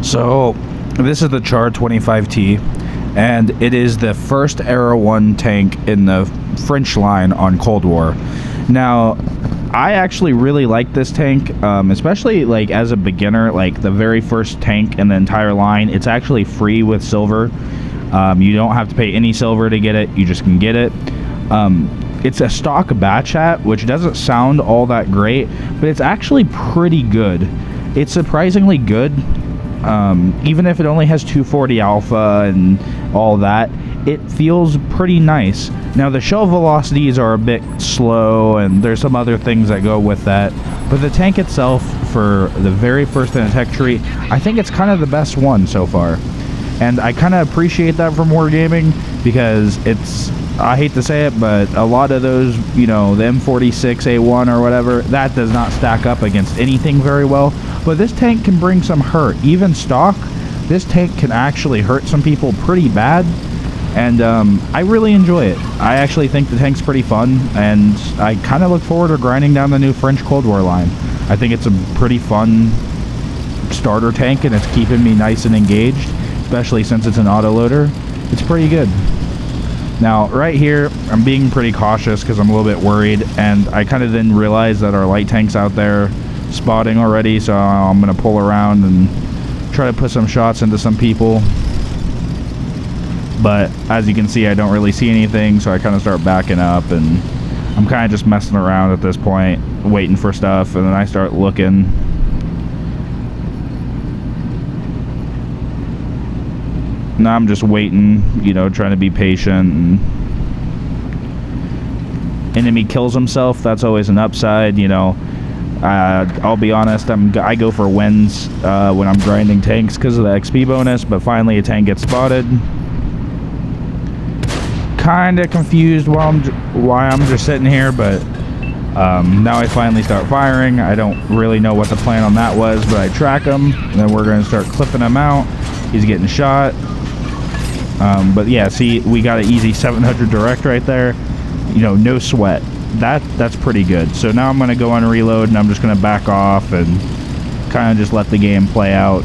So, this is the Char 25T, and it is the first Era 1 tank in the French line on Cold War. Now, I actually really like this tank, especially like as a beginner, like the very first tank in the entire line. It's actually free with silver. You don't have to pay any silver to get it, you just can get it. It's a stock batchat, which doesn't sound all that great, but it's actually pretty good. It's surprisingly good. Even if it only has 240 alpha and all that, it feels pretty nice. Now the shell velocities are a bit slow, and there's some other things that go with that, but the tank itself, for the very first in a tech tree, I think it's kind of the best one so far. And I kind of appreciate that from Wargaming, because it's, I hate to say it, but a lot of those, you know, the M46A1 or whatever, that does not stack up against anything very well. But this tank can bring some hurt. Even stock, this tank can actually hurt some people pretty bad. And I really enjoy it. I actually think the tank's pretty fun, and I kind of look forward to grinding down the new French Cold War line. I think it's a pretty fun starter tank, and it's keeping me nice and engaged, especially since it's an autoloader. It's pretty good. Now, right here, I'm being pretty cautious because I'm a little bit worried, and I kind of didn't realize that our light tank's out there spotting already, so I'm going to pull around and try to put some shots into some people. But as you can see, I don't really see anything, so I kind of start backing up, and I'm kind of just messing around at this point, waiting for stuff, and then I start looking. Now I'm just waiting, you know, trying to be patient. And enemy kills himself, that's always an upside, you know. I'll be honest, I go for wins when I'm grinding tanks because of the XP bonus, but finally a tank gets spotted. Kind of confused why I'm just sitting here, but now I finally start firing. I don't really know what the plan on that was, but I track him, and then we're going to start clipping him out. He's getting shot. But yeah, see, we got an easy 700 direct right there. You know, no sweat. That's pretty good. So now I'm going to go on reload, and I'm just going to back off and kind of just let the game play out.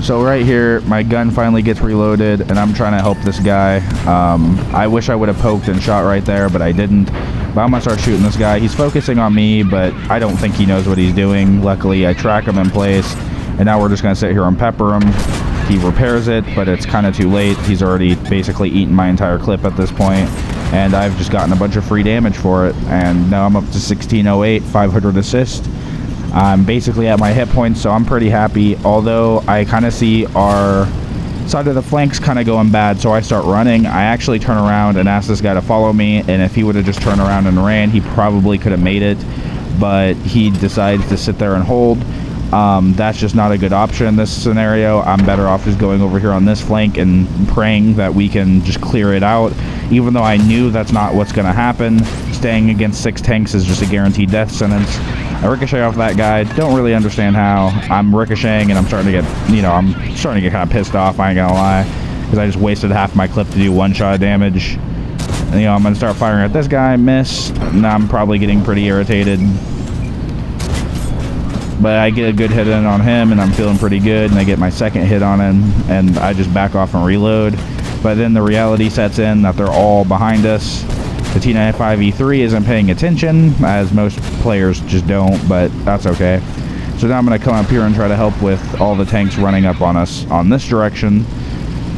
So right here, my gun finally gets reloaded, and I'm trying to help this guy. I wish I would have poked and shot right there, but I didn't. But I'm going to start shooting this guy. He's focusing on me, but I don't think he knows what he's doing. Luckily, I track him in place, and now we're just going to sit here and pepper him. He repairs it, but it's kind of too late. He's already basically eaten my entire clip at this point, and I've just gotten a bunch of free damage for it. And now I'm up to 1608, 500 assist. I'm basically at my hit points, so I'm pretty happy, although I kind of see our side of the flanks kind of going bad, so I start running. I actually turn around and ask this guy to follow me, and if he would have just turned around and ran, he probably could have made it, but he decides to sit there and hold. That's just not a good option in this scenario. I'm better off just going over here on this flank and praying that we can just clear it out, even though I knew that's not what's going to happen. Staying against 6 tanks is just a guaranteed death sentence. I ricochet off that guy. Don't really understand how. I'm ricocheting, and I'm starting to get, you know, I'm starting to get kind of pissed off, I ain't gonna lie, because I just wasted half my clip to do 1-shot damage. And, you know, I'm gonna start firing at this guy, miss. Now I'm probably getting pretty irritated. But I get a good hit in on him, and I'm feeling pretty good, and I get my second hit on him, and I just back off and reload. But then the reality sets in that they're all behind us. The T95E3 isn't paying attention, as most players just don't, but that's okay. So now I'm going to come up here and try to help with all the tanks running up on us on this direction,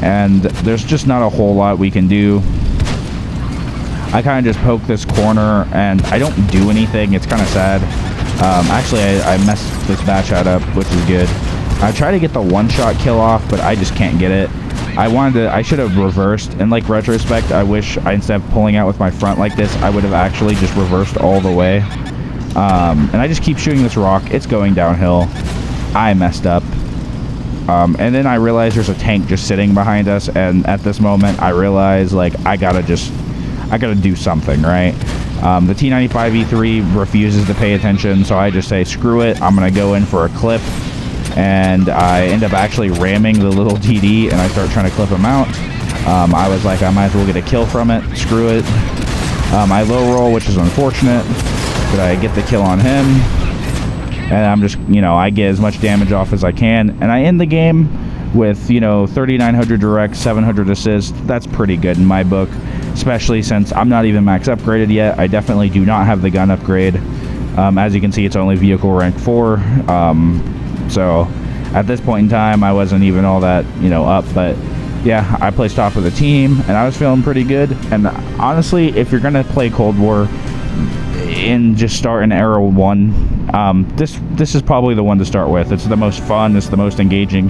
and there's just not a whole lot we can do. I kind of just poke this corner, and I don't do anything. It's kind of sad. Actually, I messed this batchat up, which is good. I try to get the 1-shot kill off, but I just can't get it. I should have reversed. In like retrospect, I wish instead of pulling out with my front like this, I would have actually just reversed all the way. And I just keep shooting this rock. It's going downhill. I messed up. And then I realized there's a tank just sitting behind us, and at this moment I realize, like, I gotta do something, right? The T95E3 refuses to pay attention, so I just say screw it, I'm gonna go in for a clip. and I end up actually ramming the little DD, and I start trying to clip him out. I was like, I might as well get a kill from it. Screw it. I low roll, which is unfortunate, but I get the kill on him. And I'm just, you know, I get as much damage off as I can. And I end the game with, you know, 3,900 direct, 700 assists. That's pretty good in my book, especially since I'm not even max upgraded yet. I definitely do not have the gun upgrade. As you can see, it's only vehicle rank 4. So at this point in time, I wasn't even all that, you know, up. But yeah, I placed top of the team, and I was feeling pretty good. And honestly, if you're going to play Cold War and just start in Era 1, this is probably the one to start with. It's the most fun, it's the most engaging.